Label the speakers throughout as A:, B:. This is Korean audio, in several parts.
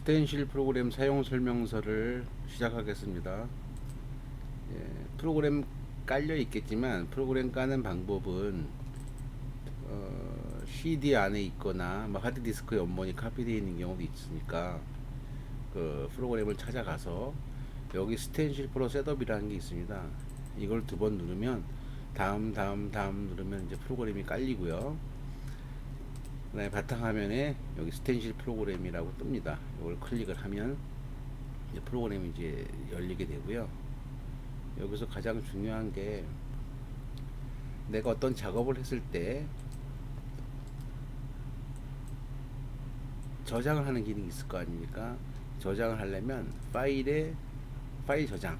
A: 스텐실 프로그램 사용 설명서를 시작하겠습니다. 프로그램 깔려 있겠지만 프로그램 까는 방법은 CD 안에 있거나 뭐 하드디스크에 원본이 카피되어 있는 경우도 있으니까 그 프로그램을 찾아가서 여기 스텐실 프로 셋업이라는 게 있습니다. 이걸 두 번 누르면 다음 누르면 이제 프로그램이 깔리고요. 그다음에 바탕화면에 여기 스텐실 프로그램이라고 뜹니다. 이걸 클릭을 하면 이제 프로그램이 이제 열리게 되고요. 여기서 가장 중요한 게 내가 어떤 작업을 했을 때 저장을 하는 기능이 있을 거 아닙니까? 저장을 하려면 파일 저장.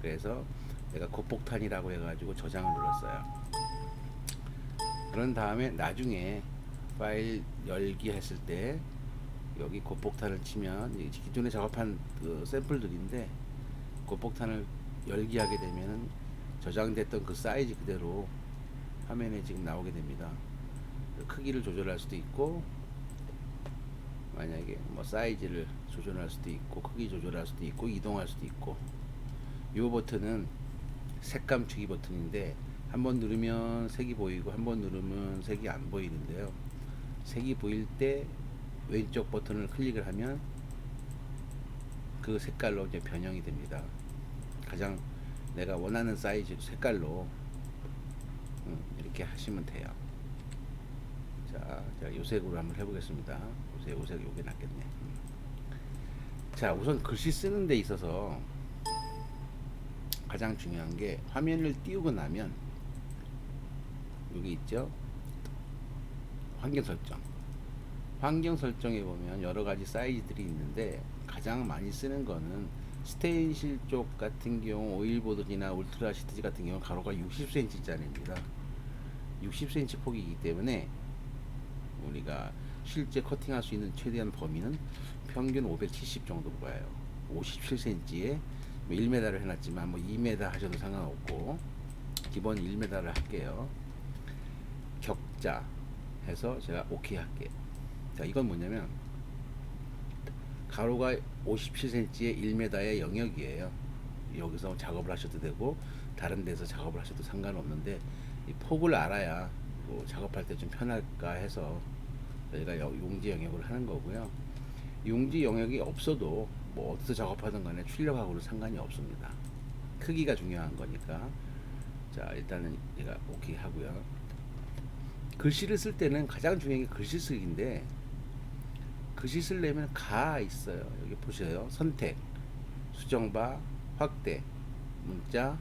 A: 그래서 내가 곱폭탄이라고 해가지고 저장을 눌렀어요. 그런 다음에 나중에 파일 열기 했을 때 여기 곱폭탄을 치면 기존에 작업한 그 샘플들인데 곱폭탄을 열기 하게 되면 저장됐던 그 사이즈 그대로 화면에 지금 나오게 됩니다. 크기를 조절할 수도 있고 만약에 뭐 사이즈를 조절할 수도 있고 크기 조절할 수도 있고 이동할 수도 있고 이 버튼은 색감추기 버튼인데 한번 누르면 색이 보이고 한번 누르면 색이 안 보이는데요. 색이 보일 때 왼쪽 버튼을 클릭을 하면 그 색깔로 이제 변형이 됩니다. 가장 내가 원하는 사이즈 색깔로 이렇게 하시면 돼요. 자, 제가 요색으로 한번 해보겠습니다. 요색 요게 낫겠네. 자, 우선 글씨 쓰는 데 있어서 가장 중요한 게 화면을 띄우고 나면 여기 있죠? 환경 설정. 환경 설정에 보면 여러 가지 사이즈들이 있는데 가장 많이 쓰는 거는 스테인실 쪽 같은 경우 오일보드나 울트라 시트지 같은 경우 가로가 60cm짜리입니다. 60cm 폭이기 때문에 우리가 실제 커팅할 수 있는 최대한 범위는 평균 570 정도 봐요. 57cm에 1m를 해놨지만 뭐 2m 하셔도 상관없고 기본 1m를 할게요. 격자 해서 제가 오케이 할게요. 자, 이건 뭐냐면 가로가 57cm에 1m의 영역이에요. 여기서 작업을 하셔도 되고 다른 데서 작업을 하셔도 상관없는데 이 폭을 알아야 뭐 작업할 때 좀 편할까 해서 저희가 용지 영역을 하는 거고요. 용지 영역이 없어도 뭐 어디서 작업하든 간에 출력하고는 상관이 없습니다. 크기가 중요한 거니까. 자, 일단은 제가 오케이 하고요. 글씨를 쓸 때는 가장 중요한 게 글씨 쓰기인데 글씨 쓰려면 가 있어요. 여기 보세요. 선택, 수정바, 확대, 문자,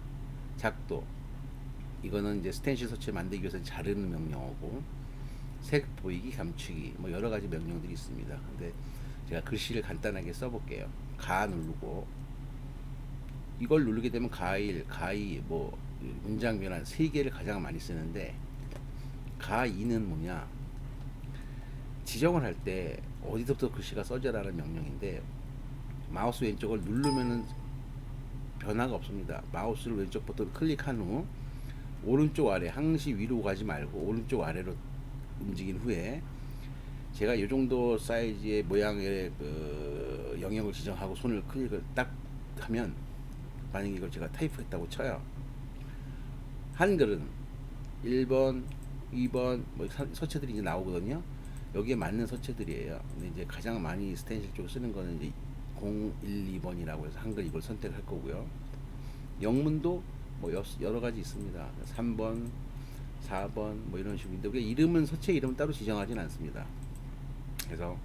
A: 작도. 이거는 이제 스텐실 서치 만들기 위해서 자르는 명령어고 색 보이기, 감추기 뭐 여러 가지 명령들이 있습니다. 근데 제가 글씨를 간단하게 써볼게요. 가 누르고 이걸 누르게 되면 가이 뭐 문장 변환 세 개를 가장 많이 쓰는데 가이는 뭐냐? 지정을 할 때 어디서부터 글씨가 써져라는 명령인데 마우스 왼쪽을 누르면은 변화가 없습니다. 마우스를 왼쪽 버튼 클릭한 후 오른쪽 아래 항시 위로 가지 말고 오른쪽 아래로 움직인 후에 제가 이 정도 사이즈의 모양의 그 영역을 지정하고 손을 클릭을 딱 하면 만약에 이걸 제가 타이프했다고 쳐요. 한글은 1번, 2번 뭐 서체들이 이제 나오거든요. 여기에 맞는 서체들이에요. 근데 이제 가장 많이 스텐실 쪽을 쓰는 거는 이제 0, 1, 2번이라고 해서 한글 이걸 선택할 거고요. 영문도 뭐 여러 가지 있습니다. 3번, 4번 뭐 이런 식인데 우리가 이름은 서체 이름은 따로 지정하진 않습니다. 그래서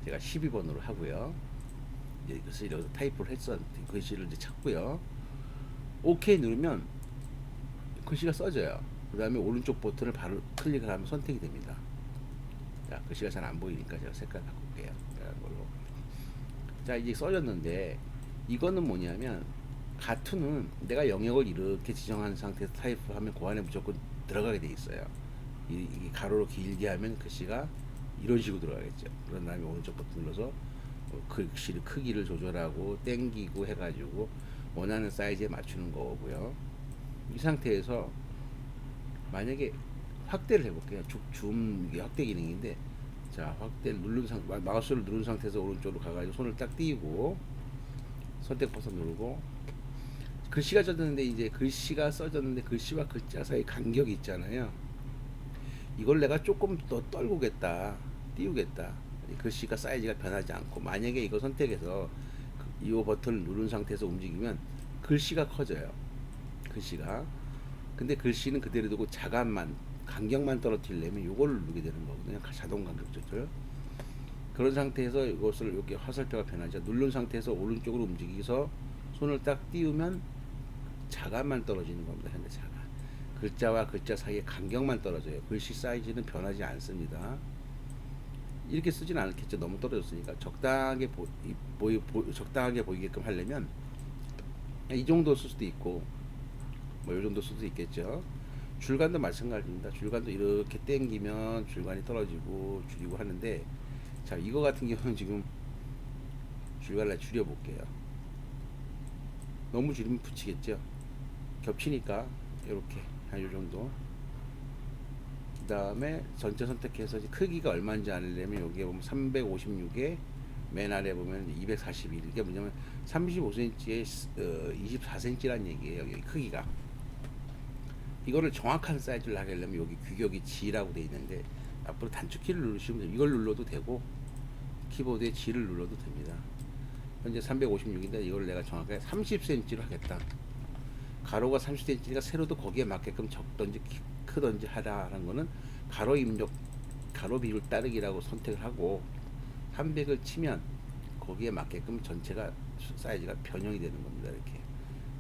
A: 제가 12번으로 하고요. 이제 글씨를 여기서 타이프를 했어. 글씨를 이제 찾고요. OK 누르면 글씨가 써져요. 그 다음에 오른쪽 버튼을 바로 클릭을 하면 선택이 됩니다. 자, 글씨가 잘 안 보이니까 제가 색깔 바꿀게요. 걸로. 자, 이제 써졌는데 이거는 뭐냐면 가투는 내가 영역을 이렇게 지정한 상태에서 타입을 하면 그 안에 무조건 들어가게 돼 있어요. 이 가로로 길게 하면 글씨가 이런 식으로 들어가겠죠. 그런 다음에 오른쪽 버튼 눌러서 글씨를 크기를 조절하고 땡기고 해가지고 원하는 사이즈에 맞추는 거고요. 이 상태에서 만약에 확대를 해볼게요. 줌 확대 기능인데 자, 확대 누른 마우스를 누른 상태에서 오른쪽으로 가가지고 손을 딱 띄우고 선택 버튼 누르고 글씨가 젖었는데 이제 글씨가 써졌는데 글씨와 글자 사이 간격이 있잖아요. 이걸 내가 조금 더 떨구겠다, 띄우겠다. 글씨가 사이즈가 변하지 않고 만약에 이거 선택해서 이 버튼을 누른 상태에서 움직이면 글씨가 커져요. 글씨가. 근데 글씨는 그대로 두고 자간만 간격만 떨어뜨리려면 이걸 누르게 되는 거거든요. 자동 간격 조절. 그런 상태에서 이것을 이렇게 화살표가 변하죠. 누른 상태에서 오른쪽으로 움직여서 손을 딱 띄우면 자간만 떨어지는 겁니다. 현재 자간. 글자와 글자 사이의 간격만 떨어져요. 글씨 사이즈는 변하지 않습니다. 이렇게 쓰진 않겠죠. 너무 떨어졌으니까. 적당하게 적당하게 보이게끔 하려면 이 정도 쓸 수도 있고 뭐 이 정도 쓸 수도 있겠죠. 줄간도 마찬가지입니다. 줄간도 이렇게 당기면 줄간이 떨어지고 줄이고 하는데, 자, 이거 같은 경우는 지금 줄간을 줄여 볼게요. 너무 줄이면 붙이겠죠. 겹치니까 이렇게 한 요 정도. 그 다음에 전체 선택해서 크기가 얼마인지 알려면 여기에 보면 356에 맨 아래 보면 241. 이게 뭐냐면 35cm에 24cm란 얘기예요. 여기 크기가. 이거를 정확한 사이즈를 하려면 여기 규격이 G라고 되어 있는데 앞으로 단축키를 누르시면 돼요. 이걸 눌러도 되고 키보드에 G를 눌러도 됩니다. 현재 356인데 이걸 내가 정확하게 30cm로 하겠다. 가로가 30cm니까 세로도 거기에 맞게끔 적든지 크든지 하라는 거는 가로 입력 가로 비율 따르기라고 선택을 하고 300을 치면 거기에 맞게끔 전체가 사이즈가 변형이 되는 겁니다.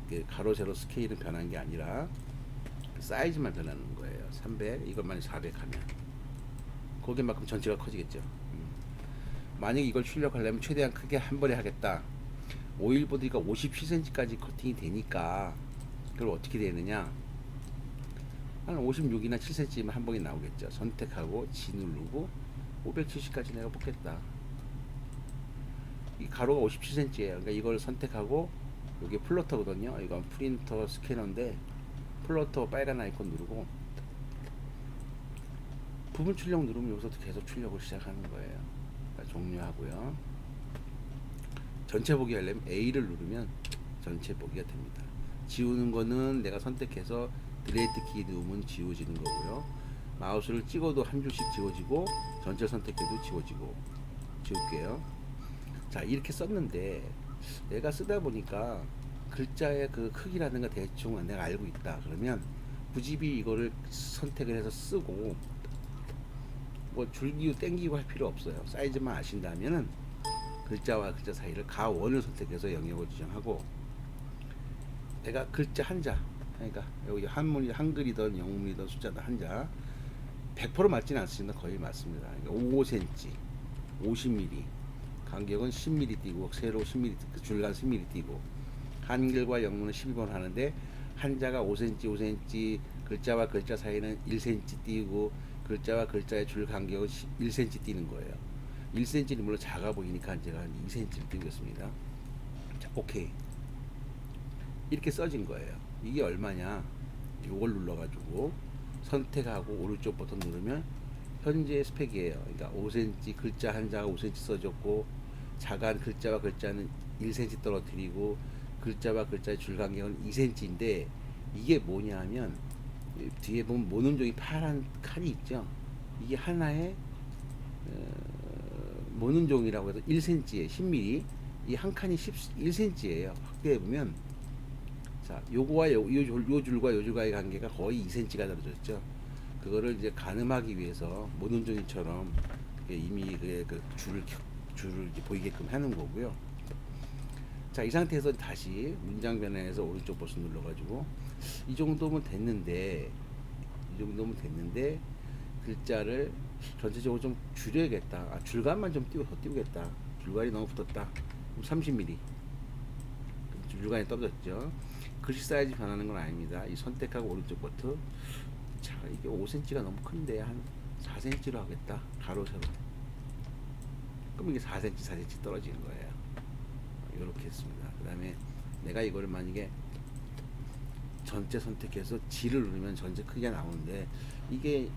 A: 이렇게 가로 세로 스케일은 변한 게 아니라 사이즈만 변하는 거예요. 300 이것만 400 하면 거기에 만큼 전체가 커지겠죠. 만약에 이걸 출력하려면 최대한 크게 한 번에 하겠다. 오일보드가 57cm까지 커팅이 되니까 그걸 어떻게 되느냐, 한 56이나 7cm면 한 번에 나오겠죠. 선택하고 G 누르고 570까지 내가 뽑겠다. 이 가로가 57cm예요. 그러니까 이걸 선택하고 여기 플로터거든요. 이건 프린터 스캐너인데 플로터 빨간 아이콘 누르고 부분 출력 누르면 여기서 계속 출력을 시작하는 거예요. 그러니까 종료하고요. 전체 보기 하려면 A를 누르면 전체 보기가 됩니다. 지우는 거는 내가 선택해서 드레이트 키 누르면 지워지는 거고요. 마우스를 찍어도 한 줄씩 지워지고 전체 선택해도 지워지고. 지울게요. 자, 이렇게 썼는데 내가 쓰다 보니까 글자의 그 크기라든가 대충 내가 알고 있다. 그러면 굳이 이거를 선택을 해서 쓰고 뭐 줄기고 땡기고 할 필요 없어요. 사이즈만 아신다면은 글자와 글자 사이를 가원을 선택해서 영역을 지정하고 내가 글자 한자, 그러니까 여기 한글이든 영문이든 숫자든 한자 100% 맞지는 않습니다. 거의 맞습니다. 그러니까 5cm, 50mm, 간격은 10mm 띄고 세로 10mm, 줄간 10mm 띄고 한글과 영문은 12번 하는데 한자가 5cm, 5cm, 글자와 글자 사이는 1cm 띄고 글자와 글자의 줄 간격은 1cm 띄는 거예요. 1cm는 물론 작아 보이니까 제가 한 2cm를 띄우겠습니다. 자, 오케이. 이렇게 써진 거예요. 이게 얼마냐? 이걸 눌러가지고 선택하고 오른쪽 버튼 누르면 현재 스펙이에요. 그러니까 5cm 글자 한자가 5cm 써졌고 작은 글자와 글자는 1cm 떨어뜨리고 글자와 글자의 줄 간격은 2cm인데 이게 뭐냐면 뒤에 보면 모눈종이 파란 칸이 있죠. 이게 하나의 모눈종이라고 해서 1cm에 10mm 이 한 칸이 1cm예요. 확대해 보면 자, 요거와 요 줄과 요 줄과의 관계가 거의 2cm가 떨어졌죠. 그거를 이제 가늠하기 위해서 모눈종이처럼 이미 그 줄을 이제 보이게끔 하는 거고요. 자, 이 상태에서 다시 문장 변환해서 오른쪽 버튼 눌러가지고 이 정도면 됐는데 글자를 전체적으로 좀 줄여야겠다. 아, 줄간만 좀 더 띄우겠다. 줄간이 너무 붙었다. 30mm 줄간이 떨어졌죠. 글씨 사이즈 변하는 건 아닙니다. 이 선택하고 오른쪽 버튼. 자, 이게 5cm가 너무 큰데 한 4cm로 하겠다. 가로 세로. 그럼 이게 4cm 떨어지는 거예요. 이렇게 했습니다. 그 다음에 내가 이걸 만약에 전체 선택해서 G를 누르면 전체 크기가 나오는데 이게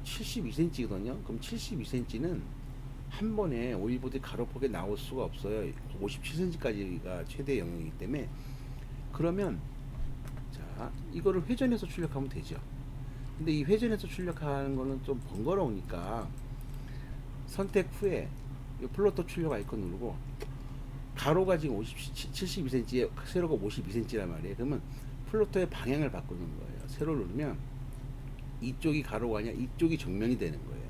A: 72cm거든요. 그럼 72cm는 한 번에 오일보드 가로폭에 나올 수가 없어요. 57cm까지가 최대 영역이기 때문에. 그러면 자, 이거를 회전해서 출력하면 되죠. 근데 이 회전해서 출력하는 거는 좀 번거로우니까 선택 후에 이 플로터 출력 아이콘 누르고, 가로가 지금 72cm에 세로가 52cm란 말이에요. 그러면 플로터의 방향을 바꾸는 거예요. 세로 누르면 이쪽이 가로가 아니라 이쪽이 정면이 되는 거예요.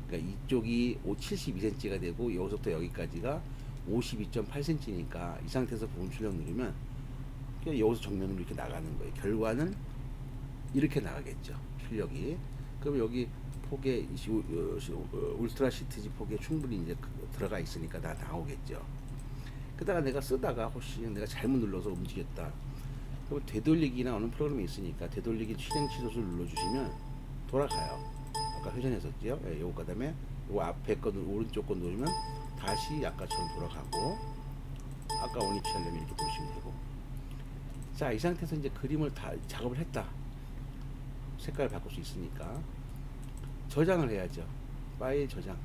A: 그러니까 이쪽이 72cm가 되고 여기서부터 여기까지가 52.8cm니까 이 상태에서 부분 출력 누르면 여기서 정면으로 이렇게 나가는 거예요. 결과는 이렇게 나가겠죠. 출력이. 그럼 여기 폭에 울트라 시트지 폭에 충분히 이제 들어가 있으니까 다 나오겠죠. 그러다가 내가 쓰다가 혹시 내가 잘못 눌러서 움직였다. 그럼 되돌리기나 어느 프로그램이 있으니까 되돌리기 실행 취소를 눌러주시면 돌아가요. 아까 회전했었죠. 예, 요거 그다음에 요 앞에 거 오른쪽 거 누르면 다시 아까처럼 돌아가고, 아까 원위치 하려면 이렇게 보시면 되고. 자, 이 상태에서 이제 그림을 다 작업을 했다. 색깔을 바꿀 수 있으니까 저장을 해야죠. 파일 저장.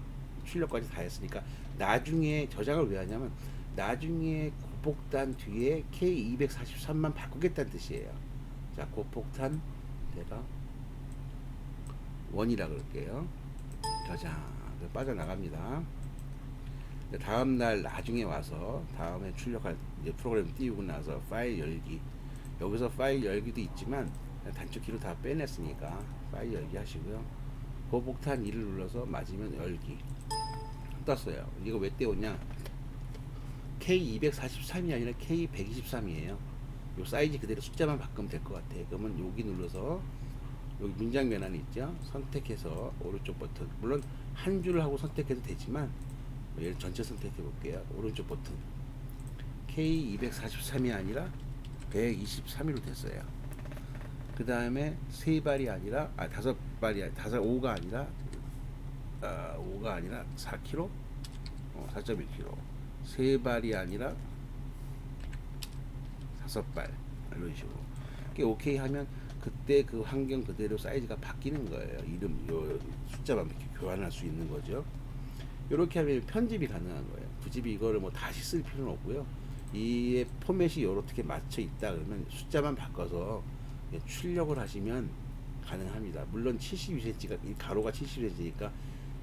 A: 출력까지 다 했으니까 나중에 저장을 왜 하냐면 나중에 고폭탄 뒤에 K243만 바꾸겠다는 뜻이에요. 자, 고폭탄 내가 원이라 그럴게요. 저장. 빠져나갑니다. 다음날 나중에 와서 다음에 출력할 이제 프로그램 띄우고 나서 파일 열기. 여기서 파일 열기도 있지만 단축키로 다 빼냈으니까 파일 열기 하시고요. 고폭탄 2를 눌러서 맞으면 열기. 떴어요. 이거 왜 떼웠냐? K243이 아니라 K123이에요. 요 사이즈 그대로 숫자만 바꾸면 될 것 같아요. 그러면 여기 눌러서 여기 문장 변환이 있죠. 선택해서 오른쪽 버튼. 물론 한 줄을 하고 선택해도 되지만 얘를 전체 선택해 볼게요. 오른쪽 버튼. K243이 아니라 123으로 됐어요. 그 다음에 세 발이 아니라 다섯 발이 5가 아니라 5가 아니라 4kg, 4.1kg. 세 발이 아니라 5발 이런 식으로. 오케이 하면 그때 그 환경 그대로 사이즈가 바뀌는 거예요. 이름 요 숫자만 이렇게 교환할 수 있는 거죠. 이렇게 하면 편집이 가능한 거예요. 굳이 이거를 뭐 다시 쓸 필요는 없고요. 이 포맷이 이렇게 맞춰 있다 그러면 숫자만 바꿔서 출력을 하시면 가능합니다. 물론 72cm가 이 가로가 72cm니까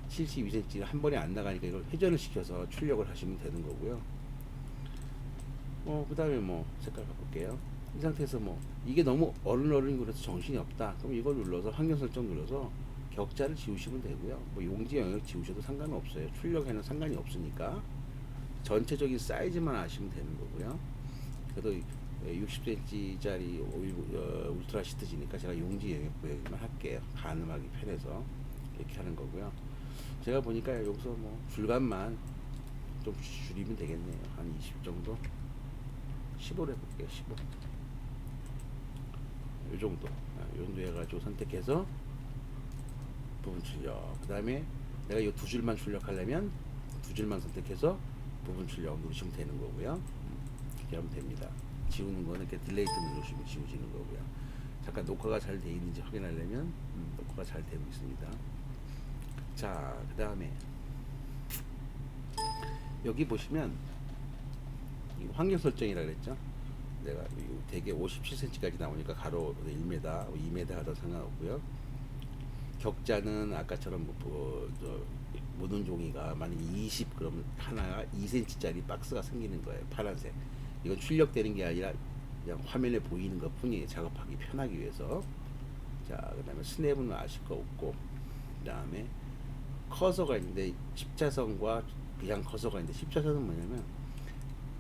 A: 72cm가 한 번에 안 나가니까 이걸 회전을 시켜서 출력을 하시면 되는 거고요. 그 다음에 뭐 색깔 바꿀게요. 이 상태에서 뭐 이게 너무 어른어른이고 그래서 정신이 없다. 그럼 이걸 눌러서 환경 설정 눌러서 격자를 지우시면 되고요. 뭐 용지 영역 지우셔도 상관은 없어요. 출력에는 상관이 없으니까 전체적인 사이즈만 아시면 되는 거고요. 그래도 60cm짜리 울트라 시트지니까 제가 용지 영역 구역만 할게요. 가늠하기 편해서 이렇게 하는 거고요. 제가 보니까 여기서 뭐 줄감만 좀 줄이면 되겠네요. 한 20 정도. 15로 해볼게요. 15. 이 정도. 이 정도 해가지고 선택해서 부분 출력. 그 다음에 내가 이 두 줄만 출력하려면 두 줄만 선택해서 부분 출력 누르시면 되는 거고요. 이렇게 하면 됩니다. 지우는 거는 이렇게 딜레이트 누르시면 지우지는 거고요. 잠깐 녹화가 잘 되어 있는지 확인하려면 녹화가 잘 되고 있습니다. 자, 그 다음에 여기 보시면 환경 설정이라 그랬죠. 내가 대개 57cm까지 나오니까 가로 1m, 2m 하다 상관없고요. 격자는 아까처럼 모든 종이가 만약 20 그러면 하나가 2cm짜리 박스가 생기는 거예요. 파란색. 이건 출력되는 게 아니라 그냥 화면에 보이는 것 뿐이에요. 작업하기 편하기 위해서. 자, 그 다음에 스냅은 아실 거 없고, 그 다음에 커서가 있는데 십자선과 그냥 커서가 있는데 십자선은 뭐냐면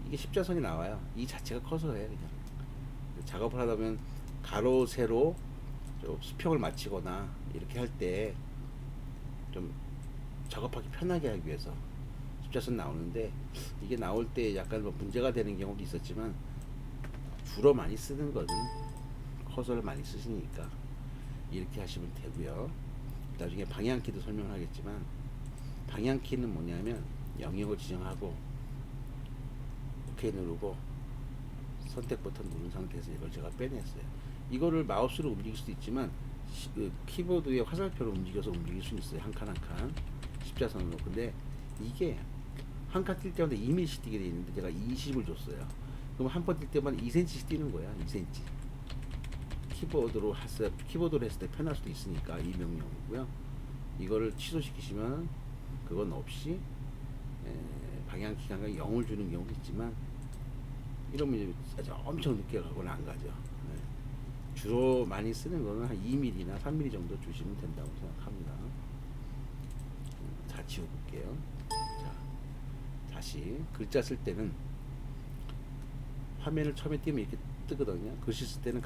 A: 이게 십자선이 나와요. 이 자체가 커서예요. 그냥 작업을 하다 보면 가로 세로 수평을 맞추거나 이렇게 할 때 좀 작업하기 편하게 하기 위해서 십자선 나오는데, 이게 나올 때 약간 뭐 문제가 되는 경우도 있었지만 주로 많이 쓰는 거는 커서를 많이 쓰시니까 이렇게 하시면 되고요. 나중에 방향키도 설명을 하겠지만 방향키는 뭐냐면 영역을 지정하고 OK 누르고 선택 버튼 누른 상태에서 이걸 제가 빼냈어요. 이거를 마우스로 움직일 수도 있지만 그 키보드의 화살표를 움직여서 움직일 수 있어요. 한 칸 한 칸 십자선으로. 근데 이게 한 칸 뛸 때마다 2mm씩 뛰게 돼 있는데 제가 20을 줬어요. 그럼 한 번 뛸 때마다 2cm씩 뛰는 거야. 2cm. 키보드로 했을 때 편할 수도 있으니까 이 명령이고요. 이거를 취소시키시면 그건 없이 방향 기관과 0을 주는 경우도 있지만 이러면 이제 엄청 늦게 가거나 안 가죠. 주로 많이 쓰는 거는 한 2mm나 3mm 정도 주시면 된다고 생각합니다. 자, 지워볼게요. 자, 다시 글자 쓸 때는 화면을 처음에 띄면 이렇게 뜨거든요. 글씨 쓸 때는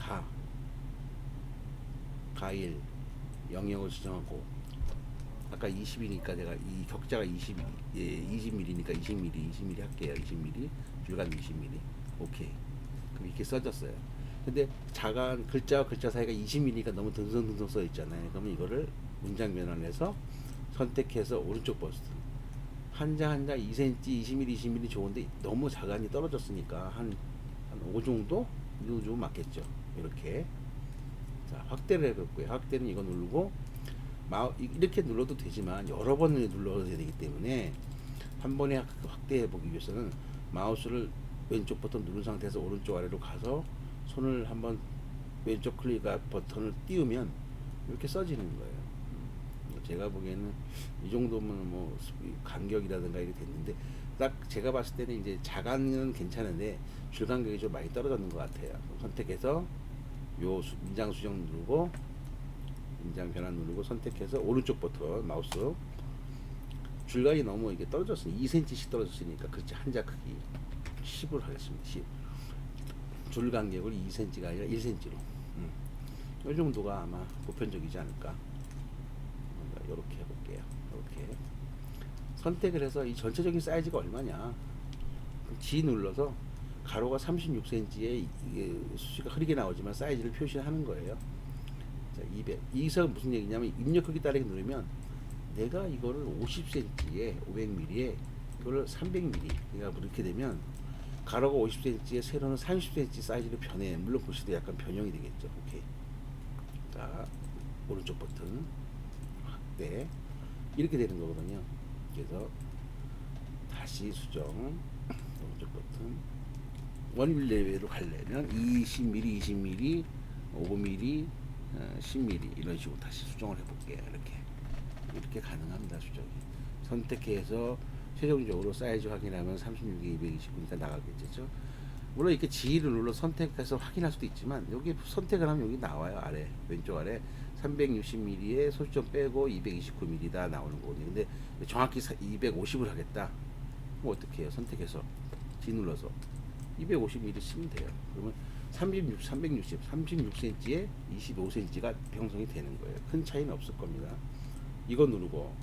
A: 가일 영역을 지정하고 아까 20이니까 제가 이 격자가 20mm니까 20mm 할게요. 20mm 줄간 20mm. 오케이. 그럼 이렇게 써졌어요. 근데 작은 글자와 글자 사이가 20mm가 너무 듬성듬성 써 있잖아요. 그러면 이거를 문장 변환해서 선택해서 오른쪽 버튼 한 장 한 장 2cm, 20mm, 20mm 좋은데 너무 자간이 떨어졌으니까 한 5 정도? 이 정도 맞겠죠. 이렇게. 자, 확대를 해볼고요. 확대는 이거 누르고 이렇게 눌러도 되지만 여러 번 눌러야 되기 때문에 한 번에 확대해 보기 위해서는 마우스를 왼쪽 버튼 누른 상태에서 오른쪽 아래로 가서 손을 한번 왼쪽 클릭 버튼을 띄우면 이렇게 써지는 거예요. 제가 보기에는 이 정도면 뭐 간격이라든가 이렇게 됐는데 딱 제가 봤을 때는 이제 자간은 괜찮은데 줄 간격이 좀 많이 떨어졌는 것 같아요. 선택해서 요 문장 수정 누르고 문장 변환 누르고 선택해서 오른쪽 버튼 마우스 줄간이 너무 이게 떨어졌으니 2cm씩 떨어졌으니까 글자 한자 크기 10으로 하겠습니다. 10. 줄 간격을 2cm가 아니라 1cm로. 이 정도가 아마 보편적이지 않을까. 이렇게 해볼게요. 이렇게 선택을 해서 이 전체적인 사이즈가 얼마냐. G 눌러서 가로가 36cm에 수치가 흐리게 나오지만 사이즈를 표시하는 거예요. 자, 200. 이기서 무슨 얘기냐면 입력 크기 따르게 누르면 내가 이거를 50cm에 500mm에 이거를 300mm 그러니까 이렇게 되면 가로가 50cm에 세로는 30cm 사이즈로 변해. 물론 글씨도 약간 변형이 되겠죠. 오케이. 자, 오른쪽 버튼 확대 이렇게 되는 거거든요. 그래서 다시 수정 오른쪽 버튼 원일 내외로 가려면 20mm, 20mm, 5mm, 10mm 이런 식으로 다시 수정을 해볼게요. 이렇게 가능합니다. 수정이 선택해서 최종적으로 사이즈 확인하면 36에 229니까 나가겠죠. 물론 이렇게 G를 눌러 선택해서 확인할 수도 있지만 여기 선택을 하면 여기 나와요. 아래 왼쪽 아래 360mm에 소수점 빼고 229mm다 나오는 거거든요. 근데 정확히 250을 하겠다. 그럼 어떻게 해요? 선택해서 G 눌러서 250mm 쓰면 돼요. 그러면 36cm에 25cm가 형성이 되는 거예요. 큰 차이는 없을 겁니다. 이거 누르고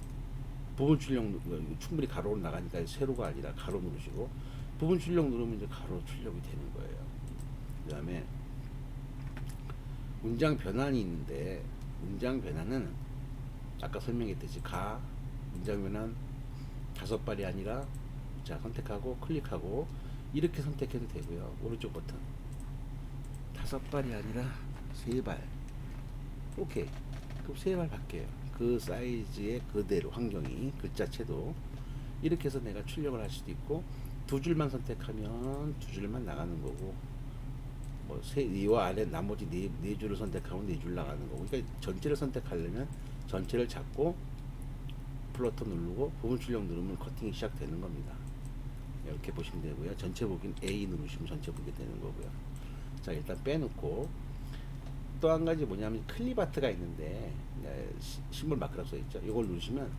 A: 부분 출력 충분히 가로로 나가니까 세로가 아니라 가로 누르시고 부분 출력 누르면 이제 가로 출력이 되는 거예요. 그 다음에 문장 변환이 있는데 문장 변환은 아까 설명했듯이 문장 변환 5발이 아니라 자 선택하고 클릭하고 이렇게 선택해도 되고요. 오른쪽 버튼 5발이 아니라 3발 오케이. 그럼 3발 바뀌어요. 그 사이즈의 그대로 환경이 글자체도 이렇게 해서 내가 출력을 할 수도 있고 2줄만 선택하면 2줄만 나가는 거고 뭐 이와 아래 나머지 네 줄을 선택하면 4줄 나가는 거고 그러니까 전체를 선택하려면 전체를 잡고 플러터 누르고 부분 출력 누르면 커팅이 시작되는 겁니다. 이렇게 보시면 되고요. 전체 보기는 A 누르시면 전체 보게 되는 거고요. 자 일단 빼놓고 또 한 가지 뭐냐면 클립 아트가 있는데 심볼 마크라고 써있죠. 이걸 누르시면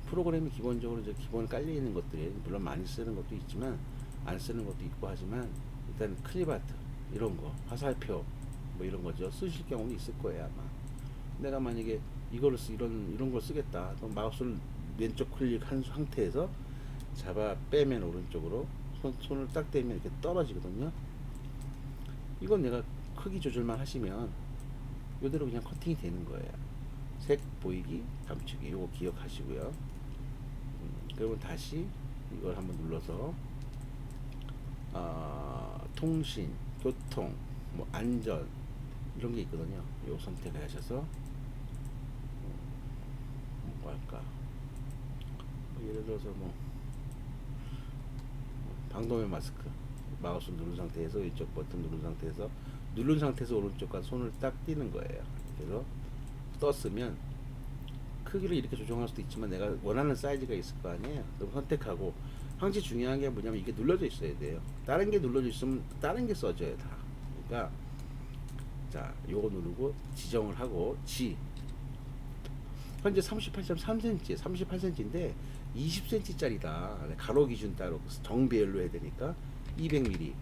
A: 프로그램이 기본적으로 이제 기본 깔려 있는 것들이 물론 많이 쓰는 것도 있지만 안 쓰는 것도 있고 하지만 일단 클립 아트 이런 거 화살표 뭐 이런 거죠. 쓰실 경우는 있을 거예요 아마. 내가 만약에 이거를 이런 걸 쓰겠다. 그럼 마우스를 왼쪽 클릭한 상태에서 잡아 빼면 오른쪽으로 손을 딱 대면 이렇게 떨어지거든요. 이건 내가 크기 조절만 하시면 이대로 그냥 커팅이 되는 거예요. 색 보이기 감추기 이거 기억하시고요. 그러면 다시 이걸 한번 눌러서 통신, 교통, 뭐 안전 이런 게 있거든요. 요 선택을 하셔서 할까? 뭐 예를 들어서 뭐 방독면 마스크 마우스 누른 상태에서 이쪽 버튼 누른 상태에서 누른 상태에서 오른쪽과 손을 딱 띄는 거예요. 그래서 떴으면 크기를 이렇게 조정할 수도 있지만 내가 원하는 사이즈가 있을 거 아니에요. 그럼 선택하고 항상 중요한 게 뭐냐면 이게 눌러져 있어야 돼요. 다른 게 눌러져 있으면 다른 게 써져요 다. 그러니까 자 요거 누르고 지정을 하고 현재 38.3cm 38cm인데 20cm짜리다. 가로 기준 따로 정비율로 해야 되니까 200mm.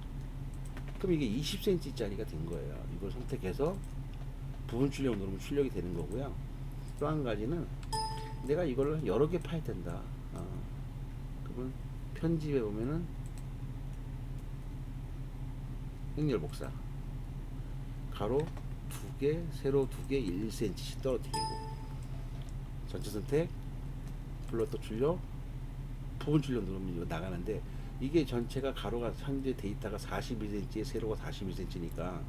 A: 그럼 이게 20cm짜리가 된 거예요. 이걸 선택해서 부분 출력 누르면 출력이 되는 거고요. 또 한 가지는 내가 이걸 여러 개 파야 된다. 그러면 편집에 보면은 행렬 복사 가로 2개 세로 2개 1cm씩 떨어뜨리고 전체 선택 플로터 출력 부분 출력 누르면 이거 나가는데 이게 전체가 가로가 현재 데이터가 41cm에 세로가 41cm니까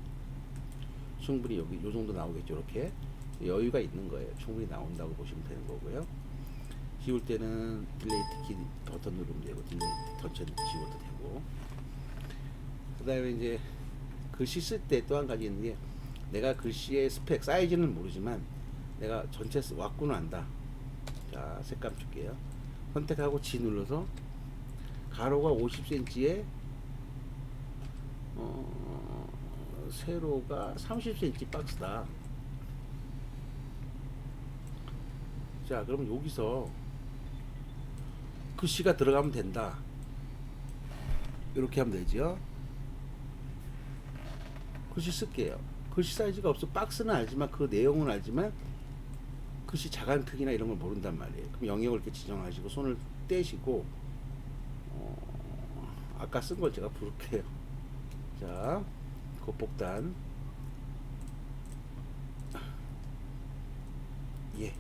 A: 충분히 여기 요 정도 나오겠죠. 이렇게 여유가 있는 거예요. 충분히 나온다고 보시면 되는 거고요. 지울 때는 딜레이트 키 버튼 누르면 되고 딜레이트 전체 지워도 되고. 그 다음에 이제 글씨 쓸 때 또 한 가지 있는 게 내가 글씨의 스펙 사이즈는 모르지만 내가 전체 왔구는 안다. 자 색감 줄게요. 선택하고 G 눌러서 가로가 50cm에 세로가 30cm 박스다. 자 그럼 여기서 글씨가 들어가면 된다. 이렇게 하면 되죠. 글씨 쓸게요. 글씨 사이즈가 없어. 박스는 알지만 그 내용은 알지만 글씨 자간 크기나 이런 걸 모른단 말이에요. 그럼 영역을 이렇게 지정하시고 손을 떼시고 아까 쓴 걸 제가 부를게요. 자 곱복단 예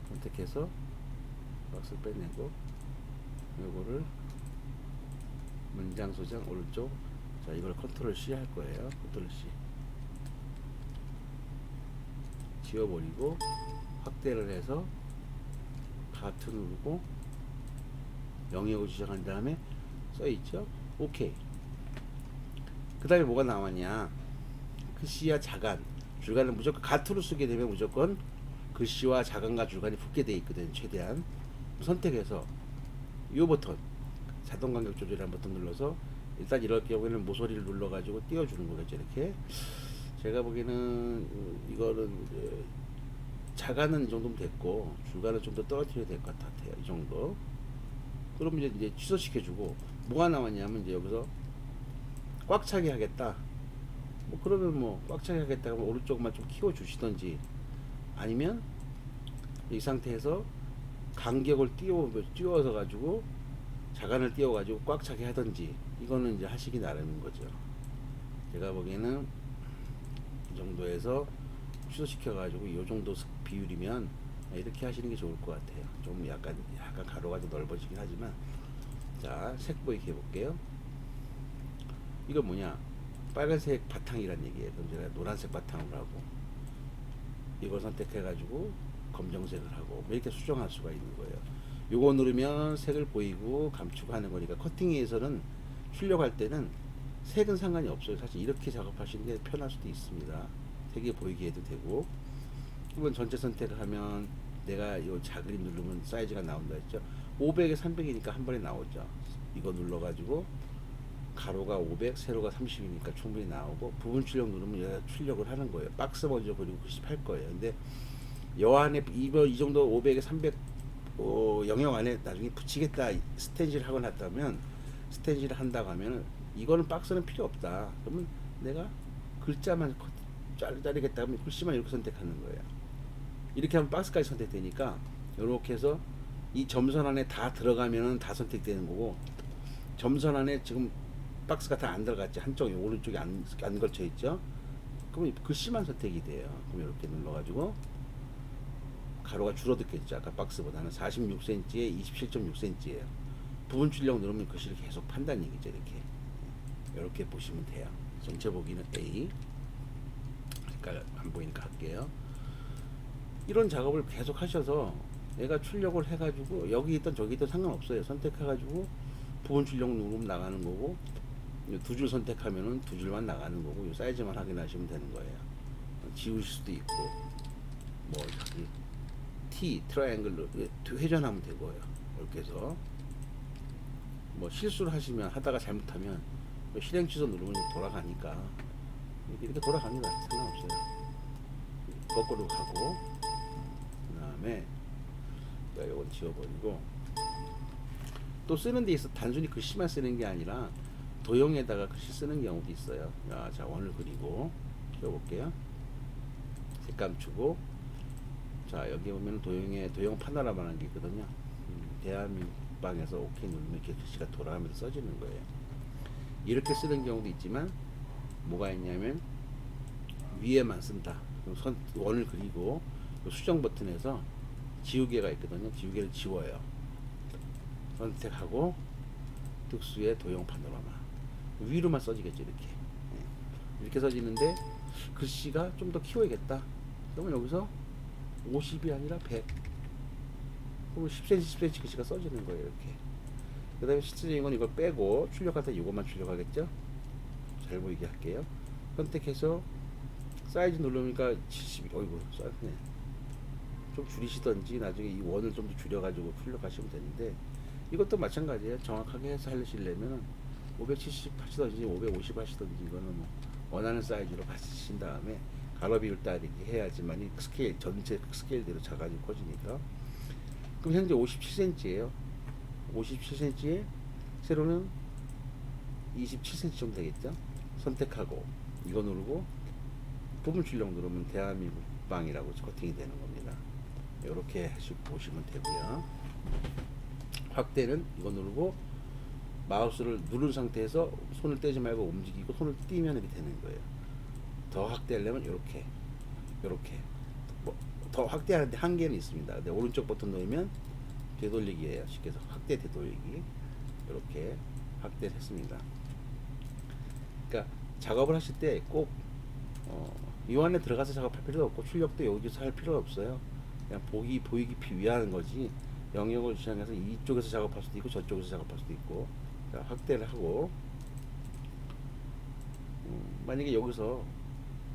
A: 선택해서 박스 빼내고 요거를 문장 소장 오른쪽 자 이걸 컨트롤 C 할 거예요. 컨트롤 C 지워버리고 확대를 해서 하트 누르고 영역을 지정한 다음에 써있죠. 오케이. 그 다음에 뭐가 나왔냐 글씨와 자간 줄간을 무조건 가투로 쓰게 되면 무조건 글씨와 자간과 줄간이 붙게 돼 있거든. 최대한 선택해서 이 버튼 자동 간격 조절이라는 버튼 눌러서 일단 이럴 경우에는 모서리를 눌러 가지고 띄워주는 거겠죠. 이렇게 제가 보기에는 이거는 자간은 이 정도면 됐고 줄간은 좀 더 떨어뜨려야 될 것 같아요. 이 정도. 그럼 이제 취소시켜주고 뭐가 나왔냐면 이제 여기서 꽉 차게 하겠다. 뭐 그러면 뭐 꽉 차게 하겠다 하면 오른쪽만 좀 키워 주시던지 아니면 이 상태에서 간격을 띄워서 가지고 자간을 띄워 가지고 꽉 차게 하던지 이거는 이제 하시기 나름인 거죠. 제가 보기에는 이 정도에서 취소시켜 가지고 이 정도 비율이면 이렇게 하시는 게 좋을 것 같아요. 좀 약간 가로가 좀 넓어지긴 하지만 자 색 보이게 해볼게요. 이거 뭐냐 빨간색 바탕이란 얘기예요. 그럼 제가 노란색 바탕으로 하고 이걸 선택해 가지고 검정색을 하고 이렇게 수정할 수가 있는 거예요. 요거 누르면 색을 보이고 감축하는 거니까 커팅에서는 출력할 때는 색은 상관이 없어요. 사실 이렇게 작업하시는 게 편할 수도 있습니다. 색이 보이게 해도 되고 이번 전체 선택을 하면 내가 요 자그림 누르면 사이즈가 나온다 했죠. 500에 300이니까 한 번에 나오죠. 이거 눌러 가지고 가로가 500 세로가 30이니까 충분히 나오고 부분 출력 누르면 얘가 출력을 하는 거예요. 박스 먼저 그리고 글씨 팔 거예요. 근데 여 안에 이 정도 500에 300 영역 안에 나중에 붙이겠다 스텐실 하고 났다면 스텐실을 한다고 하면 이거는 박스는 필요 없다. 그러면 내가 글자만 자르겠다 하면 글씨만 이렇게 선택하는 거예요. 이렇게 하면 박스까지 선택되니까 이렇게 해서 이 점선 안에 다 들어가면은 다 선택되는 거고 점선 안에 지금 박스가 다 안 들어갔지. 한쪽이 오른쪽에 안 걸쳐 있죠. 그러면 글씨만 선택이 돼요. 그럼 이렇게 눌러가지고 가로가 줄어들겠죠. 아까 박스보다는 46cm에 27.6cm예요. 부분 출력 누르면 글씨를 계속 판다는 얘기죠. 이렇게 보시면 돼요. 전체 보기는 A. 색깔 안 보이니까 할게요. 이런 작업을 계속 하셔서 얘가 출력을 해가지고 여기 있던 저기 있던 상관없어요. 선택해가지고 부분 출력 누르면 나가는 거고, 두 줄 선택하면은 두 줄만 나가는 거고, 이 사이즈만 확인하시면 되는 거예요. 지우실 수도 있고, 뭐 저기 T 트라이앵글로 회전하면 되고요. 이렇게 해서 뭐 실수를 하시면, 하다가 잘못하면 실행 취소 누르면 돌아가니까 이렇게 돌아갑니다. 상관없어요. 거꾸로 가고, 그 다음에 이건 지워버리고, 또 쓰는 데 있어 단순히 글씨만 쓰는 게 아니라 도형에다가 글씨 쓰는 경우도 있어요. 자, 원을 그리고 띄워볼게요. 색감 주고, 자, 여기 보면 도형에 도형 파노라마라는 게 있거든요. 대한민국 방에서 오케이 누르면 이렇게 글씨가 돌아가면서 써지는 거예요. 이렇게 쓰는 경우도 있지만, 뭐가 있냐면 위에만 쓴다. 그럼 원을 그리고 수정 버튼에서 지우개가 있거든요. 지우개를 지워요. 선택하고 특수의 도형 파노라마, 위로만 써지겠죠. 이렇게 이렇게 써지는데 글씨가 좀 더 키워야겠다. 그러면 여기서 50이 아니라 100, 그러면 10cm 10cm 글씨가 써지는 거예요. 이렇게. 그 다음에 실질적인 건 이걸 빼고 출력할 때 이것만 출력하겠죠. 잘 보이게 할게요. 선택해서 사이즈 누르니까 70, 어이구 쌌네. 좀 줄이시던지 나중에 이 원을 좀 더 줄여가지고 출력하시면 되는데, 이것도 마찬가지예요. 정확하게 해서 하시려면 570 하시던지 550 하시던지, 이거는 뭐 원하는 사이즈로 하신 다음에 가로 비율 따르기 해야지만이 스케일, 전체 스케일대로 작아지고 커지니까. 그럼 현재 57cm예요. 57cm에 세로는 27cm 정도 되겠죠. 선택하고 이거 누르고 부분 출력 누르면 대한민국 방이라고 커팅이 되는 겁니다. 이렇게 보시면 되고요. 확대는 이거 누르고 마우스를 누른 상태에서 손을 떼지 말고 움직이고, 손을 띄면 이렇게 되는 거예요. 더 확대하려면 이렇게 뭐더 확대하는데 한계는 있습니다. 근데 오른쪽 버튼 누르면 되돌리기예요. 쉽게 해서 확대 되돌리기. 이렇게 확대를 했습니다. 그러니까 작업을 하실 때 꼭 이 안에 들어가서 작업할 필요도 없고, 출력도 여기서 할 필요가 없어요. 그냥 보이기 위한 거지, 영역을 지정해서 이쪽에서 작업할 수도 있고 저쪽에서 작업할 수도 있고. 자, 확대를 하고, 만약에 여기서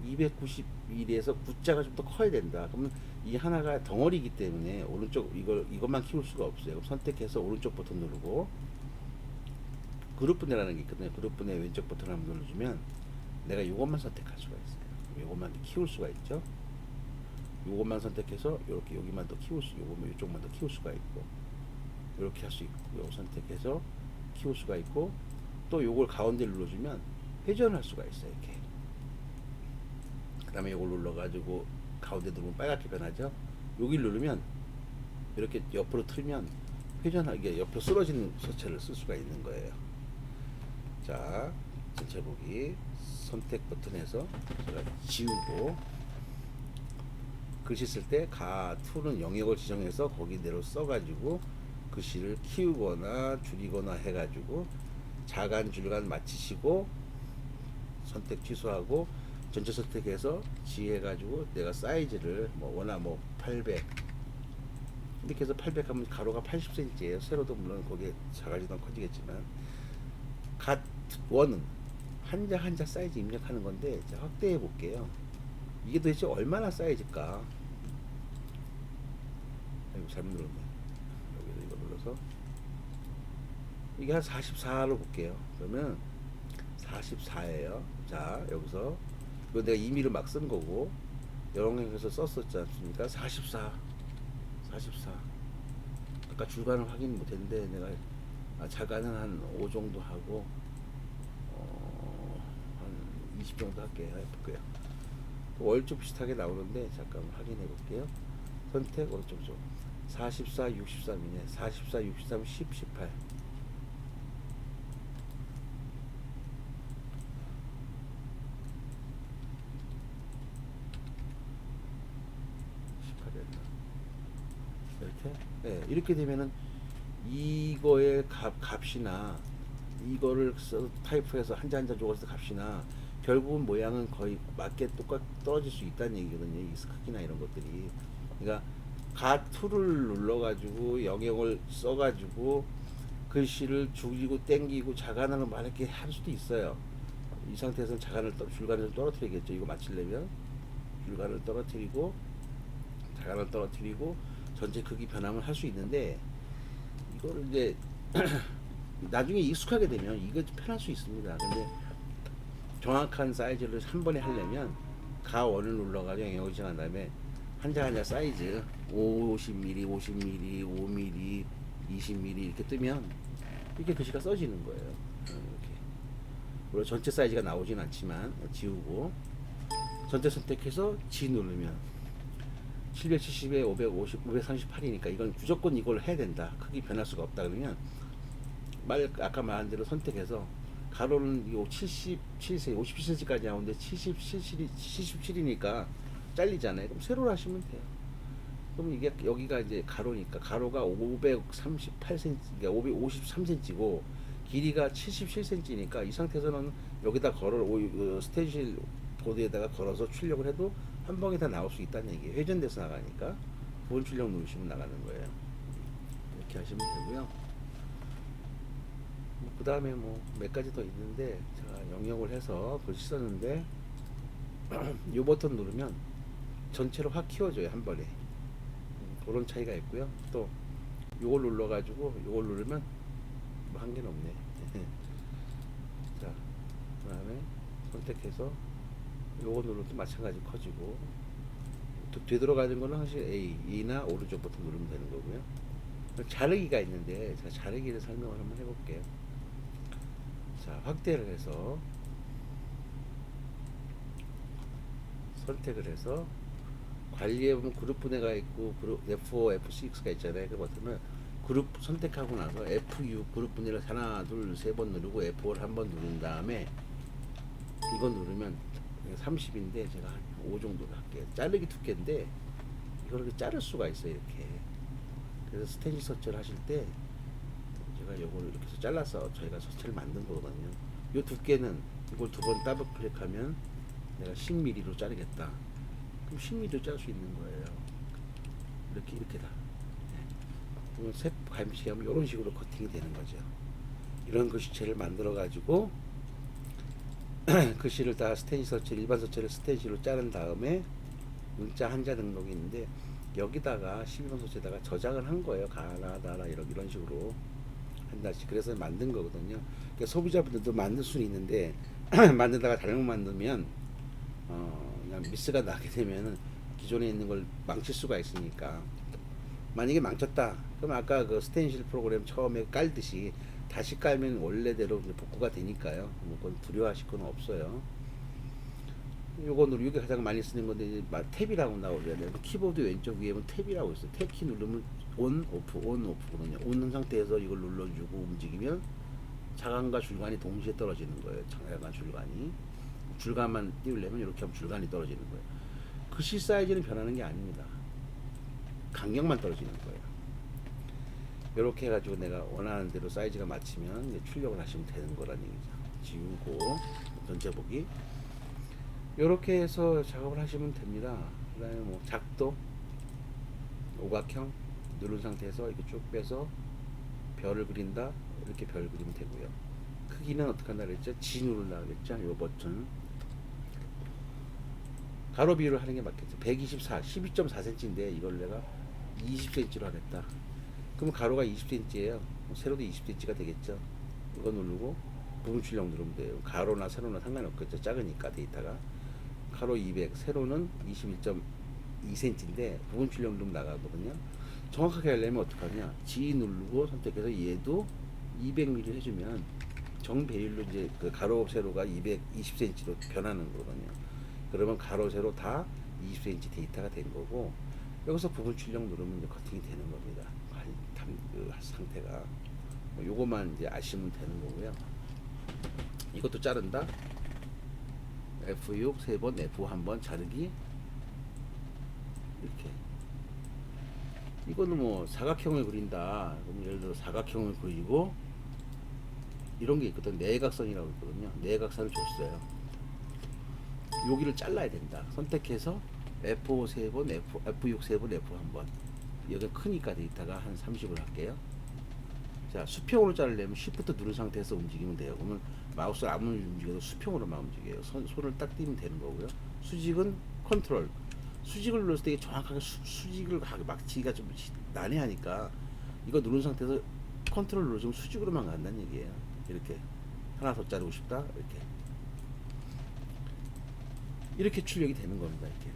A: 291에서 9자가 좀 더 커야 된다. 그러면 이 하나가 덩어리이기 때문에 오른쪽 이것만 키울 수가 없어요. 그럼 선택해서 오른쪽 버튼 누르고 그룹 분해라는 게 있거든요. 그룹 분해 왼쪽 버튼 한번 눌러주면 내가 이것만 선택할 수가 있어요. 이것만 키울 수가 있죠. 이것만 선택해서 이렇게 여기만 더 키울 수, 요거만 이쪽만 더 키울 수가 있고, 이렇게 할 수 있고, 요 선택해서 키울 수가 있고, 또 요걸 가운데 눌러주면 회전할 수가 있어요. 이렇게. 그 다음에 요걸 눌러가지고 가운데 누르면 빨갛게 변하죠. 여기 누르면 이렇게 옆으로 틀면 회전하게 옆으로 쓰러지는 서체를 쓸 수가 있는 거예요. 자, 전체 보기 선택 버튼에서 제가 지우고, 글씨 쓸 때 가2는 영역을 지정해서 거기대로 써가지고 글씨를 키우거나 줄이거나 해가지고 자간 줄간 맞추시고 선택 취소하고 전체 선택해서 지해가지고 내가 사이즈를 뭐 원하 뭐 800 이렇게 해서 800 하면 가로가 80cm예요. 세로도 물론 거기에 작아지던 커지겠지만, 갓1은 한자 한자 사이즈 입력하는 건데, 제가 확대해 볼게요. 이게 도대체 얼마나 사이즈일까? 아이고, 잘못 눌렀네. 여기서 이거 눌러서 이게 한 44로 볼게요. 그러면 44예요. 자, 여기서 이거 내가 임의로 막 쓴 거고 영역에서 썼었지 않습니까? 44. 아까 줄간을 확인 못했는데 내가 자간은 한 5 정도 하고 한 20 정도 해볼게요. 월쪽 비슷하게 나오는데 잠깐 확인해 볼게요. 선택 오른쪽 쪽 44, 63이네. 44, 63, 10, 18. 18이었나? 이렇게? 네, 이렇게 되면은 이거의 값이나 이거를 타입해서 한자 한자 적어서 값이나 결국은 모양은 거의 맞게 똑같 떨어질 수 있다는 얘기거든요. 이 크기나 이런 것들이. 그러니까 가 툴을 눌러가지고 영역을 써가지고 글씨를 줄이고 땡기고 자간을 막 이렇게 할 수도 있어요. 이 상태에서는 줄간을 떨어뜨리겠죠. 이거 맞추려면 줄간을 떨어뜨리고 자간을 떨어뜨리고 전체 크기 변함을 할 수 있는데, 이거를 이제 나중에 익숙하게 되면 이거 편할 수 있습니다. 근데 정확한 사이즈를 한 번에 하려면 가원을 눌러가지고 영역을 지정한 다음에 한자 한자 사이즈 50mm, 50mm, 5mm, 20mm 이렇게 뜨면 이렇게 글씨가 써지는 거예요. 이렇게. 물론 전체 사이즈가 나오진 않지만 지우고 전체 선택해서 G 누르면 770에 550, 538이니까 이건 무조건 이걸 해야 된다. 크기 변할 수가 없다. 그러면 아까 말한 대로 선택해서 가로는 요 77cm, 57cm까지 나오는데 77이니까 잘리잖아요. 그럼 세로로 하시면 돼요. 그럼 이게 여기가 이제 가로니까 가로가 538cm, 그러니까 553cm고 길이가 77cm니까 이 상태에서는 여기다 스테인실 보드에다가 걸어서 출력을 해도 한 방에 다 나올 수 있다는 얘기예요. 회전돼서 나가니까 부분 출력 누르시면 나가는 거예요. 이렇게 하시면 되고요. 그 다음에 뭐 몇 가지 더 있는데 제가 영역을 해서 글씨 썼는데 이 버튼 누르면 전체로 확 키워줘요, 한 번에. 그런 차이가 있고요. 또 요걸 눌러가지고 요걸 누르면 뭐 한계는 없네. 자, 그 다음에 선택해서 요거 누르도 마찬가지 커지고, 되돌아가는 거는 사실 A나 오른쪽 버튼 누르면 되는 거고요. 자르기가 있는데 제가 자르기를 설명을 한번 해볼게요. 자, 확대를 해서 선택을 해서 관리해 보면 그룹 분해가 있고 그룹 F4, F6가 있잖아요. 그 버튼을 그룹 선택하고 나서 F6 그룹 분해를 하나, 둘, 세 번 누르고 F4를 한 번 누른 다음에 이거 누르면 30인데 제가 한 5 정도 할게요. 자르기 두께인데 이걸 이렇게 자를 수가 있어요, 이렇게. 그래서 스테인리 서치를 하실 때 제가 요거를 이렇게 해서 잘라서 저희가 서치를 만든 거거든요. 요 두께는 이걸 두 번 더블 클릭하면 내가 10mm로 자르겠다. 그럼 10mm로 자를 수 있는 거예요. 이렇게 다. 그러면 색 감시하면 이런 식으로 커팅이 되는 거죠. 이런 글씨체를 만들어 가지고 글씨를 다 스테인시 서치, 일반 서치를 스테인시로 자른 다음에 문자 한자 등록이 있는데 여기다가 12번 서치에다가 저장을 한 거예요. 가나다라 이런 식으로 한다씩. 그래서 만든 거거든요. 그러니까 소비자분들도 만들 수는 있는데 만들다가 잘못 만들면 그냥 미스가 나게 되면은 기존에 있는 걸 망칠 수가 있으니까. 만약에 망쳤다 그럼 아까 그 스테인실 프로그램 처음에 깔듯이 다시 깔면 원래대로 복구가 되니까요. 뭐 그건 두려워하실 건 없어요. 요거 이게 가장 많이 쓰는 건데 이제 탭이라고 나오잖아요. 키보드 왼쪽 위에 보면 탭이라고 있어요. 탭 키 누르면 온 오프거든요. 온 상태에서 이걸 눌러주고 움직이면 자간과 줄간이 동시에 떨어지는 거예요. 자간과 줄간만 띄우려면 이렇게 하면 줄간이 떨어지는 거예요. 글씨 사이즈는 변하는 게 아닙니다. 간격만 떨어지는 거예요. 이렇게 해가지고 내가 원하는 대로 사이즈가 맞추면 이제 출력을 하시면 되는 거라는 얘기죠. 지우고 전체 보기. 이렇게 해서 작업을 하시면 됩니다. 그 다음에 뭐 작도 오각형 누른 상태에서 이렇게 쭉 빼서 별을 그린다. 이렇게 별 그리면 되고요. 크기는 어떻게 한다 그랬죠? G 누른다 그랬죠? 요 버튼. 가로 비율을 하는 게 맞겠죠. 124, 12.4cm인데 이걸 내가 20cm로 하겠다. 그럼 가로가 20cm예요. 세로도 20cm가 되겠죠. 이거 누르고 부분 출력 누르면 돼요. 가로나 세로나 상관없겠죠. 작으니까 데이터가. 가로 200, 세로는 21.2cm인데 부분 출력 누르면 나가거든요. 정확하게 하려면 어떡하냐? G 누르고 선택해서 얘도 200mm 해주면 정배율로 이제 그 가로 세로가 220cm로 변하는 거거든요. 그러면 가로 세로 다 20cm 데이터가 된 거고, 여기서 부분 출력 누르면 이제 커팅이 되는 겁니다. 그 상태가. 요거만 이제 아시면 되는 거고요. 이것도 자른다. F6 3번, F 한 번 자르기. 이렇게. 이거는 뭐 사각형을 그린다. 그럼 예를 들어 사각형을 그리고 이런 게 있거든. 내각선이라고 있거든요. 내각선을 줬어요. 여기를 잘라야 된다. 선택해서 F5 3번, F6 3번, F 한 번. 여기 크니까 데이터가 한 30을 할게요. 자, 수평으로 자르려면 Shift 누른 상태에서 움직이면 돼요. 그러면 마우스를 아무리 움직여도 수평으로만 움직여요. 손을 딱 띄면 되는 거고요. 수직은 컨트롤. 수직을 눌렀을 때 이게 정확하게 수직을 막치기가 좀 난해하니까 이거 누른 상태에서 컨트롤 누르면 수직으로만 간다는 얘기예요. 이렇게 하나 더 자르고 싶다. 이렇게 출력이 되는 겁니다. 이렇게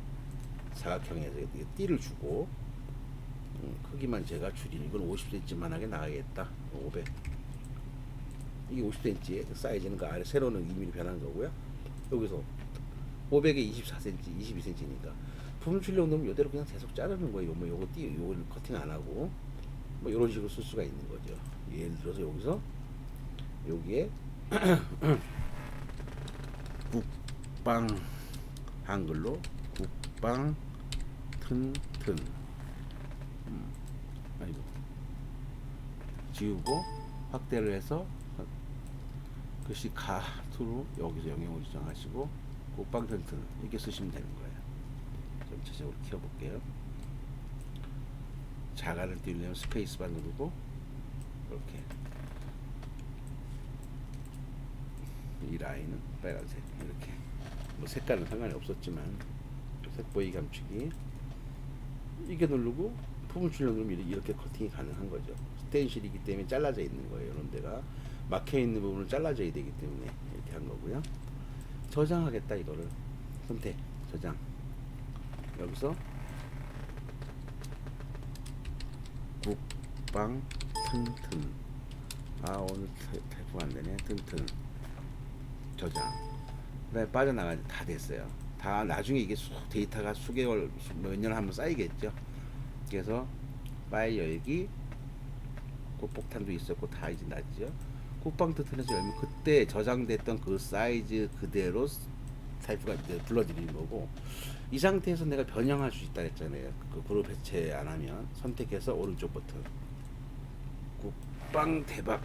A: 사각형에서 띠를 주고 크기만 제가 줄이는 이건 50cm만하게 나가겠다. 500. 이게 50cm의 사이즈는 그 아래 세로는 2mm 변한 거고요. 여기서 500에 24cm, 22cm니까 부분 출력 넣으면 이대로 그냥 계속 자르는 거예요. 뭐 요거 요거를 커팅 안 하고 뭐 이런 식으로 쓸 수가 있는 거죠. 예를 들어서 여기서 여기에 국방 한글로 국방 튼튼 아이고 지우고 확대를 해서 글씨 가투로 여기서 영역을 지정하시고 국방 튼튼 이렇게 쓰시면 되는 거예요. 전체적으로 키워볼게요. 자갈을 띄우려면 스페이스바 누르고 이렇게 이 라인은 빨간색 이렇게 뭐 색깔은 상관이 없었지만 색보이 감추기 이게 누르고 부분 출력 누르면 이렇게 커팅이 가능한 거죠. 스텐실이기 때문에 잘라져 있는 거예요. 이런 데가 막혀 있는 부분을 잘라져야 되기 때문에 이렇게 한 거고요. 저장하겠다 이거를 선택 저장 여기서 국방 튼튼 오늘 타이프가 안되네. 튼튼 저장 그 다음에 빠져나가 다 됐어요. 다 나중에 이게 데이터가 수개월 몇 년 한번 쌓이겠죠. 그래서 파일 열기 폭탄도 있었고 다 이제 났죠. 국방 튼튼에서 열면 그때 저장됐던 그 사이즈 그대로 타이프가 이제 불러들이는 거고 이 상태에서 내가 변형할 수 있다 했잖아요. 그 그룹 해체 안 하면 선택해서 오른쪽 버튼 국방 대박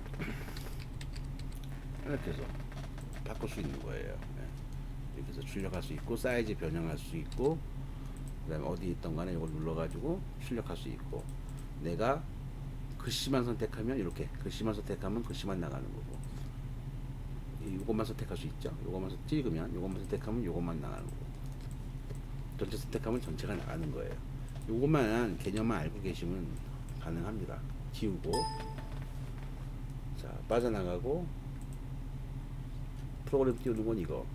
A: 이렇게 해서 바꿀 수 있는 거예요. 이렇게 해서 출력할 수 있고 사이즈 변형할 수 있고 그 다음에 어디 있던 간에 이걸 눌러가지고 출력할 수 있고 내가 글씨만 선택하면 이렇게 글씨만 선택하면 글씨만 나가는 거고 이것만 선택할 수 있죠. 이것만 찍으면 이것만 선택하면 이것만 나가는 거고 전체 선택하면 전체가 나가는 거예요. 이것만 개념만 알고 계시면 가능합니다. 지우고 자 빠져나가고 프로그램 띄우는 건 이거.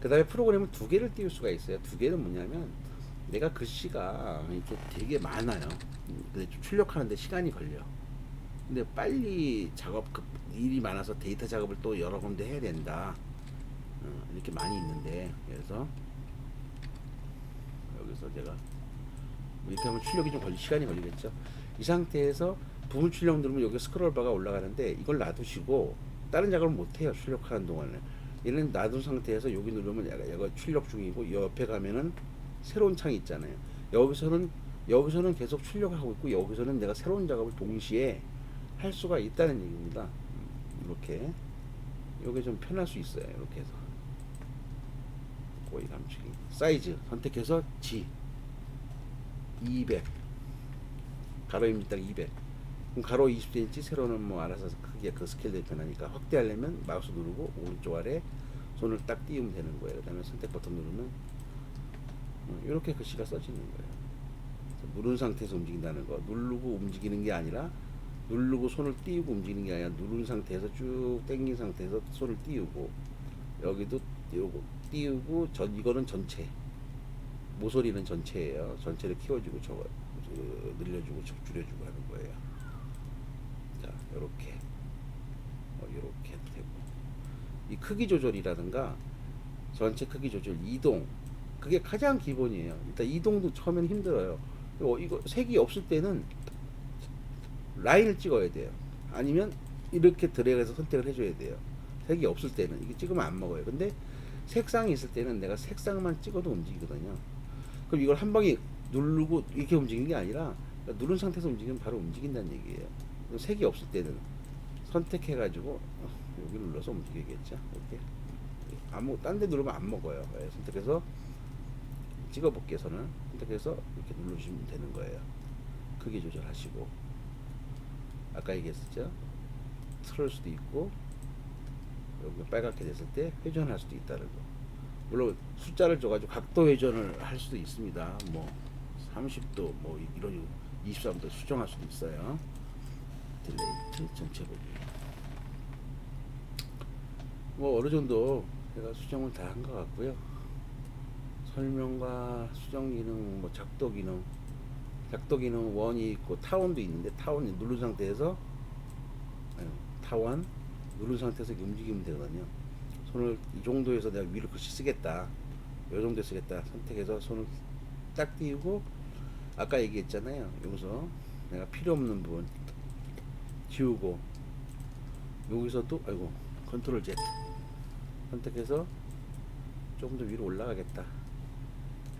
A: 그 다음에 프로그램을 두 개를 띄울 수가 있어요. 두 개는 뭐냐면 내가 글씨가 이렇게 되게 많아요. 근데 출력하는데 시간이 걸려. 근데 빨리 일이 많아서 데이터 작업을 또 여러 군데 해야 된다. 이렇게 많이 있는데 그래서 여기서 제가 이렇게 하면 출력이 좀 시간이 걸리겠죠. 이 상태에서 부분 출력 누르면 여기 스크롤 바가 올라가는데 이걸 놔두시고 다른 작업을 못해요. 출력하는 동안에 얘는 놔둔 상태에서 여기 누르면 얘가 출력 중이고 옆에 가면은 새로운 창이 있잖아요. 여기서는 계속 출력하고 있고 여기서는 내가 새로운 작업을 동시에 할 수가 있다는 얘기입니다. 이렇게 요게 좀 편할 수 있어요. 이렇게 해서 고이 감추기 사이즈 선택해서 G 200 가로입니다. 딱 200 그럼 가로 20cm 세로는 뭐 알아서 크게 그 스케일대로 변하니까 확대하려면 마우스 누르고 오른쪽 아래 손을 딱 띄우면 되는 거예요. 그 다음에 선택 버튼 누르면 이렇게 글씨가 써지는 거예요. 누른 상태에서 움직인다는 거 누르고 움직이는 게 아니라 누르고 손을 띄우고 움직이는 게 아니라 누른 상태에서 쭉 당긴 상태에서 손을 띄우고 여기도 띄우고 이거는 전체 모서리는 전체예요. 전체를 키워주고 저거 늘려주고 줄여주고 하는 거예요. 자 요렇게 요렇게 해도 되고 이 크기 조절이라든가 전체 크기 조절 이동 그게 가장 기본이에요. 일단 이동도 처음엔 힘들어요. 이거 색이 없을 때는 라인을 찍어야 돼요. 아니면 이렇게 드래그해서 선택을 해줘야 돼요. 색이 없을 때는 이게 찍으면 안 먹어요. 근데 색상이 있을 때는 내가 색상만 찍어도 움직이거든요. 그럼 이걸 한 방에 누르고 이렇게 움직이는 게 아니라 누른 상태에서 움직이면 바로 움직인다는 얘기예요. 색이 없을 때는 선택해가지고 여기 눌러서 움직이겠죠. 이렇게 딴 데 누르면 안 먹어요. 선택해서 찍어볼게요. 선을 선택해서 이렇게 누르시면 되는 거예요. 크기 조절하시고 아까 얘기했었죠. 틀을 수도 있고 여기 빨갛게 됐을 때 회전할 수도 있다는 거. 물론 숫자를 줘가지고 각도 회전을 할 수도 있습니다. 뭐 30도 뭐 이런 23도 수정할 수도 있어요. 딜레이트 전체 보기. 뭐 어느 정도 제가 수정을 다 한 것 같고요. 설명과 수정 기능, 뭐 작도 기능 원이 있고 타원도 있는데 타원 누른 상태에서 타원 누른 상태에서 움직이면 되거든요. 손을 이 정도에서 내가 위로 글씨 쓰겠다, 이 정도 쓰겠다 선택해서 손을 딱 띄우고 아까 얘기했잖아요. 여기서 내가 필요 없는 부분 지우고 여기서도 아이고 컨트롤 Z 선택해서 조금 더 위로 올라가겠다.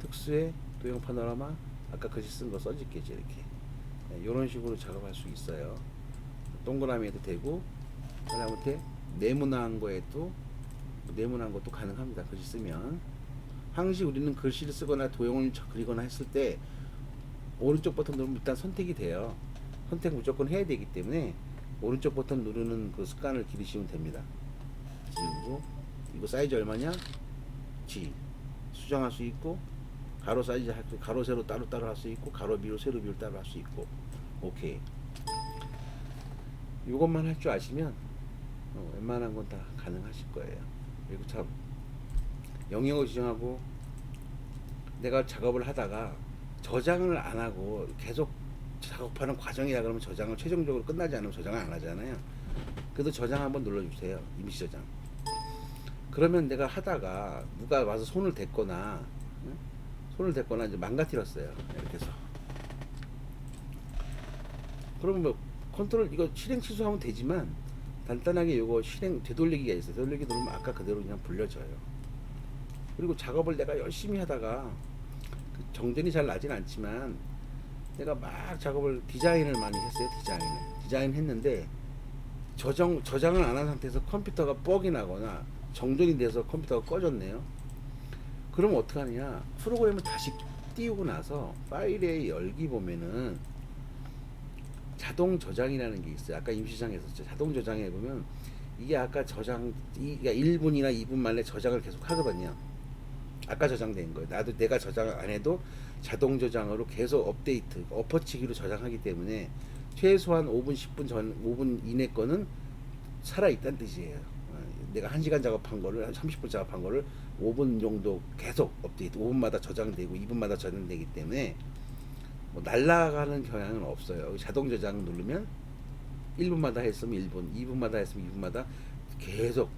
A: 특수의 도형 파노라마 아까 글씨 쓴 거 써질게죠. 이렇게 이런 식으로 작업할 수 있어요. 동그라미 해도 되고 그다음에 네모난 거에도 네모난 것도 가능합니다. 글씨 쓰면 항시 우리는 글씨를 쓰거나 도형을 그리거나 했을 때 오른쪽 버튼 누르면 일단 선택이 돼요. 선택 무조건 해야 되기 때문에 오른쪽 버튼 누르는 그 습관을 기르시면 됩니다. 그리고 이거 사이즈 얼마냐? G 수정할 수 있고 가로 사이즈 가로 세로 따로 할 수 있고 가로 비율 세로 비율 따로 할 수 있고 오케이. 이것만 할 줄 아시면 웬만한 건 다 가능하실 거예요. 그리고 참 영역을 지정하고 내가 작업을 하다가 저장을 안 하고 계속 작업하는 과정이라 그러면 저장을 최종적으로 끝나지 않으면 저장을 안 하잖아요. 그래도 저장 한번 눌러주세요. 임시 저장. 그러면 내가 하다가 누가 와서 손을 댔거나 이제 망가뜨렸어요. 이렇게 해서 그러면 뭐 컨트롤 이거 실행 취소하면 되지만 간단하게 요거 실행 되돌리기가 있어요. 되돌리기 누르면 아까 그대로 그냥 불려져요. 그리고 작업을 내가 열심히 하다가 정전이 잘 나진 않지만 내가 막 작업을 디자인을 많이 했어요. 디자인 했는데 저장을 안 한 상태에서 컴퓨터가 뻑이 나거나 정전이 돼서 컴퓨터가 꺼졌네요. 그럼 어떡하느냐, 프로그램을 다시 띄우고 나서 파일의 열기 보면은 자동 저장이라는 게 있어요. 아까 임시저장에서 자동 저장해 보면 이게 아까 그러니까 1분이나 2분 만에 저장을 계속 하거든요. 아까 저장된 거예요. 나도 내가 저장 안 해도 자동 저장으로 계속 업데이트, 엎어치기로 저장하기 때문에 최소한 5분, 10분 5분 이내 거는 살아있다는 뜻이에요. 내가 1시간 작업한 거를, 30분 작업한 거를 5분 정도 계속 업데이트, 5분마다 저장되고 2분마다 저장되기 때문에 뭐 날아가는 경향은 없어요. 자동 저장 누르면 1분마다 했으면 1분, 2분마다 했으면 2분마다 계속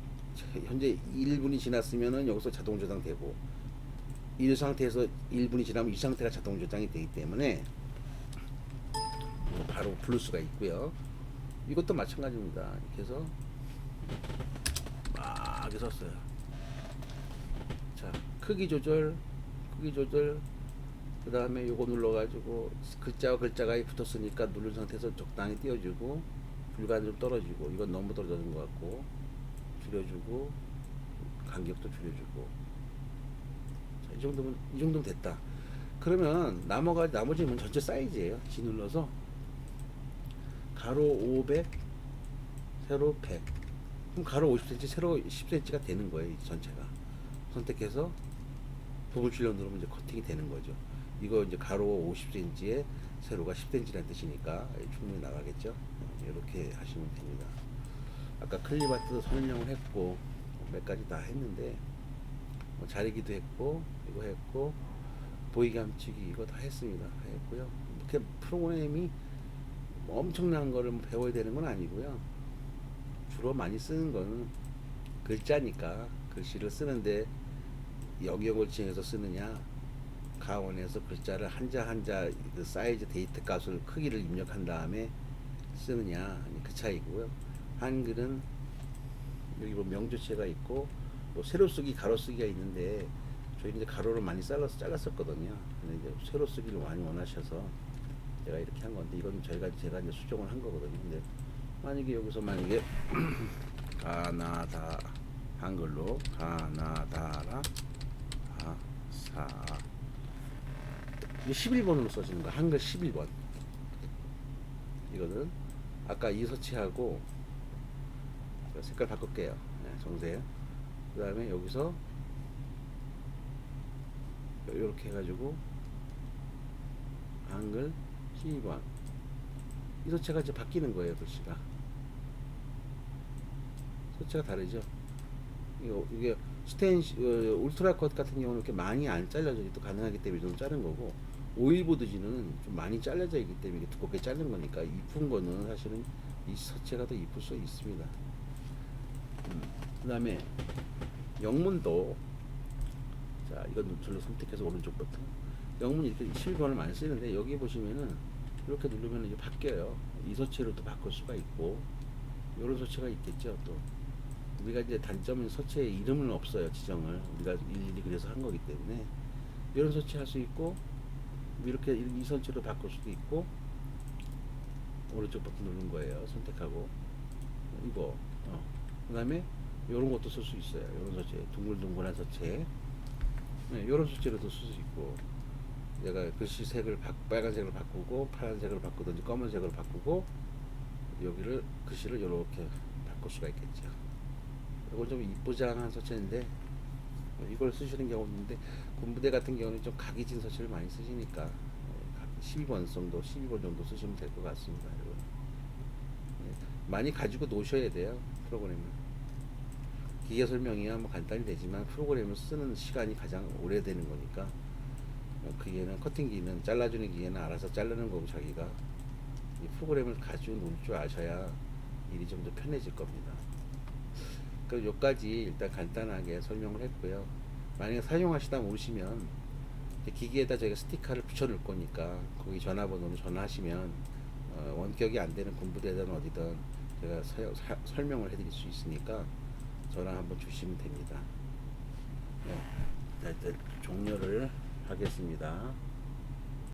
A: 현재 1분이 지났으면은 여기서 자동 저장되고 이 상태에서 1분이 지나면 이 상태가 자동 저장이 되기 때문에 바로 부를 수가 있고요. 이것도 마찬가지입니다. 이렇게 해서 막 이렇게 썼어요. 자, 크기 조절 그 다음에 요거 눌러가지고 글자와 글자가 붙었으니까 누른 상태에서 적당히 띄워주고 불가는 좀 떨어지고 이건 너무 떨어지는 것 같고 줄여주고 간격도 줄여주고 자, 이 정도면 됐다. 그러면 나머지는 전체 사이즈예요. G 눌러서 가로 500 세로 100 그럼 가로 50cm 세로 10cm가 되는 거예요. 전체가 선택해서 부분 출력 누르면 이제 커팅이 되는 거죠. 이거 이제 가로 50cm에 세로가 10cm라는 뜻이니까 충분히 나가겠죠. 이렇게 하시면 됩니다. 아까 클립아트도 설명을 했고 몇 가지 다 했는데 뭐 자르기도 했고 이거 했고 보이게 감추기 이거 다 했습니다. 다 했고요. 이렇게 프로그램이 엄청난 거를 배워야 되는 건 아니고요. 주로 많이 쓰는 거는 글자니까 글씨를 쓰는데 영역을 지정해서 쓰느냐, 가원에서 글자를 한자 그 사이즈 데이터 값을 크기를 입력한 다음에 쓰느냐 그 차이고요. 한글은 여기 뭐 명조체가 있고 뭐 세로 쓰기 가로 쓰기가 있는데 저희는 이제 가로를 많이 잘랐었거든요. 근데 이제 세로 쓰기를 많이 원하셔서 제가 이렇게 한 건데 이건 제가 이제 수정을 한 거거든요. 근데 만약에 가나다 한글로 가나다라 사 이게 11번으로 써지는 거야. 한글 11번. 이거는 아까 이 서치하고 색깔 바꿀게요. 네, 정색. 그 다음에 여기서 이렇게 해가지고 한글 12번. 이 서체가 이제 바뀌는 거예요. 글씨가 서체가 다르죠. 이게 울트라 컷 같은 경우는 이렇게 많이 안 잘려져 또 가능하기 때문에 좀 자른 거고, 오일보드지는 좀 많이 잘려져 있기 때문에 두껍게 자른 거니까 이쁜 거는 사실은 이 서체가 더 이쁠 수 있습니다. 그 다음에 영문도, 자 이건 줄로 선택해서 오른쪽 버튼, 영문 이렇게 11번을 많이 쓰는데 여기 보시면은 이렇게 누르면 이게 바뀌어요. 이 서체로도 바꿀 수가 있고 이런 서체가 있겠죠. 또 우리가 이제 단점은 서체의 이름은 없어요. 지정을 우리가 일일이 그래서 한 거기 때문에 이런 서체 할 수 있고, 이렇게 이 서체로 바꿀 수도 있고, 오른쪽 버튼 누른 거예요. 선택하고 이거 그 다음에 이런 것도 쓸 수 있어요. 이런 서체, 둥글둥글한 서체, 네, 이런 서체로도 쓸 수 있고, 내가 글씨 색을 빨간색으로 바꾸고 파란색으로 바꾸든지 검은색으로 바꾸고 여기를 글씨를 이렇게 바꿀 수가 있겠죠. 이건 좀 이쁘장한 서체인데 이걸 쓰시는 경우도 있는데, 군부대 같은 경우는 좀 각이 진 서체를 많이 쓰시니까 12번 정도, 12번 정도 쓰시면 될 것 같습니다. 여러분. 많이 가지고 놓으셔야 돼요. 프로그램을. 기계 설명이야 뭐 간단히 되지만 프로그램을 쓰는 시간이 가장 오래되는 거니까, 기계는 커팅기는 잘라주는 기계는 알아서 자르는 거고, 자기가 이 프로그램을 가지고 놀 줄 아셔야 일이 좀 더 편해질 겁니다. 그럼 여기까지 일단 간단하게 설명을 했고요. 만약에 사용하시다 모르시면 기기에다 저희가 스티커를 붙여 놓을 거니까 거기 전화번호로 전화하시면 원격이 안 되는 군부대든 어디든 제가 설명을 해드릴 수 있으니까 전화 한번 주시면 됩니다. 네, 일단 종료를 하겠습니다.